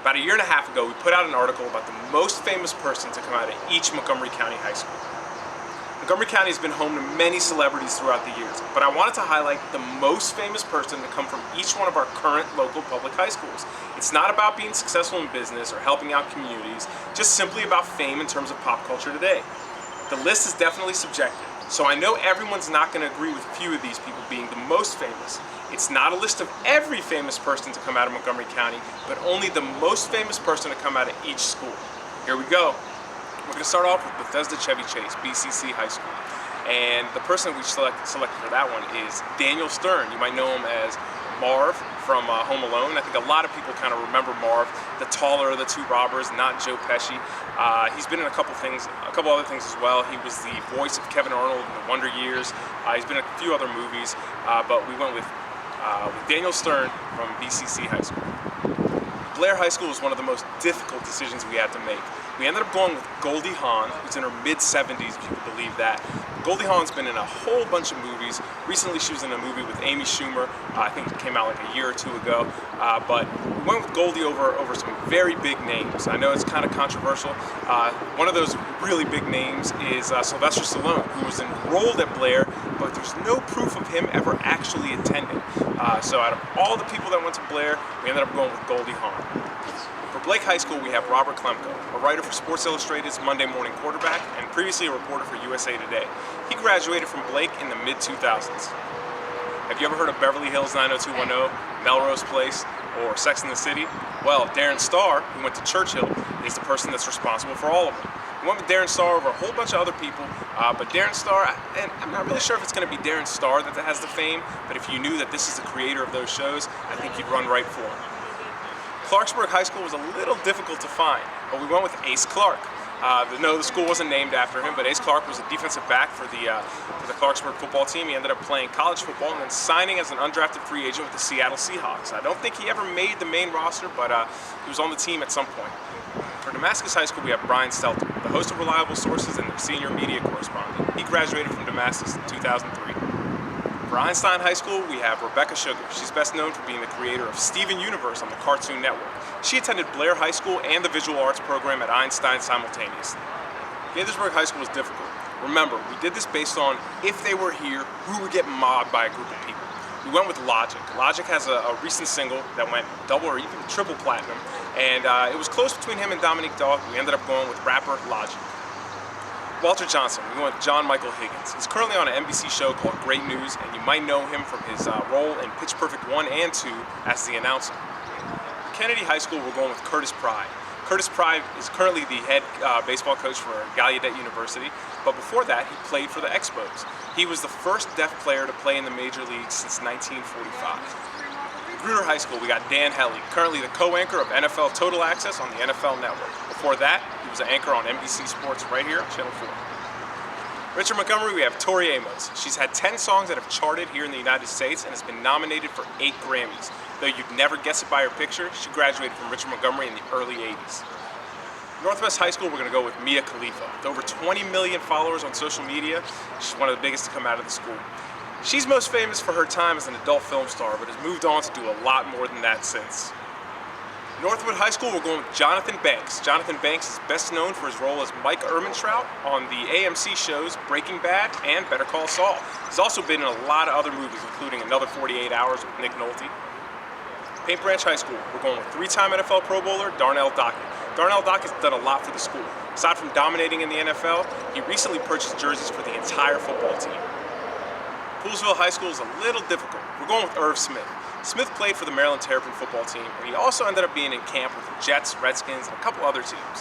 About a year and a half ago, we put out an article about the most famous person to come out of each Montgomery County high school. Montgomery County has been home to many celebrities throughout the years, but I wanted to highlight the most famous person to come from each one of our current local public high schools. It's not about being successful in business or helping out communities, just simply about fame in terms of pop culture today. The list is definitely subjective, so I know everyone's not going to agree with a few of these people being the most famous. It's not a list of every famous person to come out of Montgomery County, but only the most famous person to come out of each school. Here we go. We're going to start off with Bethesda Chevy Chase, BCC High School. And the person that we selected for that one is Daniel Stern. You might know him as Marv from Home Alone. I think a lot of people kind of remember Marv, the taller of the two robbers, not Joe Pesci. He's been in a couple other things as well. He was the voice of Kevin Arnold in The Wonder Years. He's been in a few other movies, but we went with Daniel Stern from BCC High School. Blair High School was one of the most difficult decisions we had to make. We ended up going with Goldie Hawn, who's in her mid-70s, if you can believe that. Goldie Hawn's been in a whole bunch of movies. Recently she was in a movie with Amy Schumer. I think it came out like a year or two ago. But we went with Goldie over some very big names. I know it's kind of controversial. One of those really big names is Sylvester Stallone, who was enrolled at Blair, but there's no proof of him ever actually attending. So out of all the people that went to Blair, we ended up going with Goldie Hawn. For Blake High School, we have Robert Klemke, a writer for Sports Illustrated's Monday Morning Quarterback and previously a reporter for USA Today. He graduated from Blake in the mid-2000s. Have you ever heard of Beverly Hills 90210, Melrose Place, or Sex and the City? Well, Darren Star, who went to Churchill, is the person that's responsible for all of them. We went with Darren Star over a whole bunch of other people, but Darren Star, and I'm not really sure if it's going to be Darren Star that has the fame, but if you knew that this is the creator of those shows, I think you'd run right for him. Clarksburg High School was a little difficult to find, but we went with Ace Clark. No, the school wasn't named after him, but Ace Clark was a defensive back for the Clarksburg football team. He ended up playing college football and then signing as an undrafted free agent with the Seattle Seahawks. I don't think he ever made the main roster, but he was on the team at some point. For Damascus High School, we have Brian Stelter, the host of Reliable Sources and their senior media correspondent. He graduated from Damascus in 2003. For Einstein High School, we have Rebecca Sugar. She's best known for being the creator of Steven Universe on the Cartoon Network. She attended Blair High School and the Visual Arts program at Einstein simultaneously. Gaithersburg High School was difficult. Remember, we did this based on if they were here, who would get mobbed by a group of people. We went with Logic. Logic has a recent single that went double or even triple platinum, and it was close between him and Dominique Dawg. We ended up going with rapper Logic. Walter Johnson, we went with John Michael Higgins. He's currently on an NBC show called Great News, and you might know him from his role in Pitch Perfect 1 and 2 as the announcer. For Kennedy High School, we're going with Curtis Pride. Curtis Pride is currently the head baseball coach for Gallaudet University, but before that, he played for the Expos. He was the first deaf player to play in the major leagues since 1945. Gruner High School, we got Dan Helly, currently the co-anchor of NFL Total Access on the NFL Network. Before that, he was an anchor on NBC Sports right here on Channel 4. Richard Montgomery, we have Tori Amos. She's had 10 songs that have charted here in the United States and has been nominated for 8 Grammys. Though you'd never guess it by her picture, she graduated from Richard Montgomery in the early 80s. Northwest High School, we're going to go with Mia Khalifa. With over 20 million followers on social media, she's one of the biggest to come out of the school. She's most famous for her time as an adult film star, but has moved on to do a lot more than that since. Northwood High School, we're going with Jonathan Banks. Jonathan Banks is best known for his role as Mike Ehrmantraut on the AMC shows Breaking Bad and Better Call Saul. He's also been in a lot of other movies, including Another 48 Hours with Nick Nolte. Paint Branch High School, we're going with 3-time NFL Pro Bowler Darnell Dockett. Darnell Dockett's done a lot for the school. Aside from dominating in the NFL, he recently purchased jerseys for the entire football team. Poolesville High School is a little difficult. We're going with Irv Smith. Smith played for the Maryland Terrapin football team, and he also ended up being in camp with the Jets, Redskins, and a couple other teams.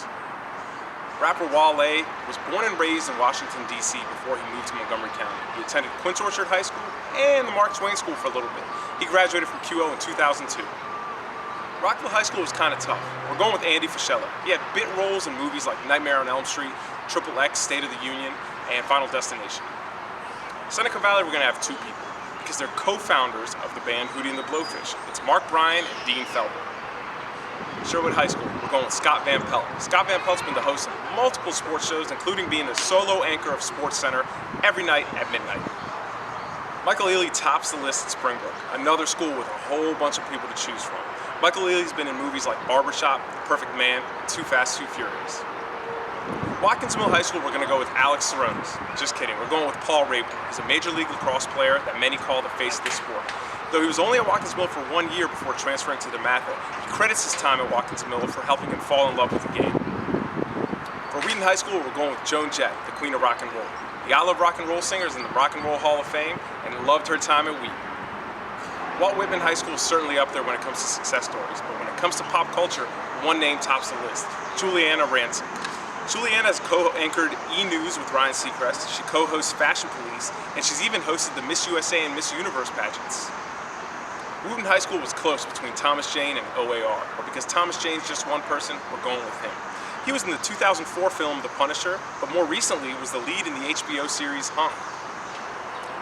Rapper Wale was born and raised in Washington, D.C. before he moved to Montgomery County. He attended Quince Orchard High School and the Mark Twain School for a little bit. He graduated from QO in 2002. Rockville High School was kind of tough. We're going with Andy Fischella. He had bit roles in movies like Nightmare on Elm Street, Triple X, State of the Union, and Final Destination. Seneca Valley, we're going to have 2 people, because they're co-founders of the band Hootie and the Blowfish. It's Mark Bryan and Dean Feldman. Sherwood High School, we're going with Scott Van Pelt. Scott Van Pelt's been the host of multiple sports shows, including being the solo anchor of Sports Center every night at midnight. Michael Ealy tops the list at Springbrook, another school with a whole bunch of people to choose from. Michael Ealy's been in movies like Barbershop, The Perfect Man, and Too Fast, Too Furious. Watkins Mill High School, we're going to go with Alex Saronis. Just kidding, we're going with Paul Rayburn. He's a Major League Lacrosse player that many call the face of the sport. Though he was only at Watkins Mill for 1 year before transferring to DeMatha, he credits his time at Watkins Mill for helping him fall in love with the game. For Wheaton High School, we're going with Joan Jett, the queen of rock and roll. The I Love Rock and Roll singer is in the Rock and Roll Hall of Fame and loved her time at Wheaton. Walt Whitman High School is certainly up there when it comes to success stories, but when it comes to pop culture, one name tops the list: Juliana Rancic. Juliana has co-anchored E! News with Ryan Seacrest, she co-hosts Fashion Police, and she's even hosted the Miss USA and Miss Universe pageants. Wheaton High School was close between Thomas Jane and OAR, but because Thomas Jane's just one person, we're going with him. He was in the 2004 film The Punisher, but more recently was the lead in the HBO series Hung.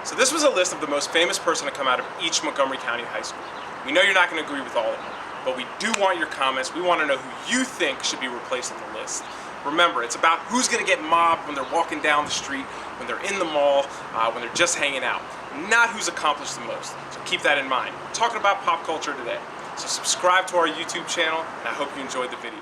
So this was a list of the most famous person to come out of each Montgomery County high school. We know you're not going to agree with all of them, but we do want your comments. We want to know who you think should be replaced on the list. Remember, it's about who's going to get mobbed when they're walking down the street, when they're in the mall, when they're just hanging out, not who's accomplished the most. So keep that in mind. We're talking about pop culture today. So subscribe to our YouTube channel, and I hope you enjoyed the video.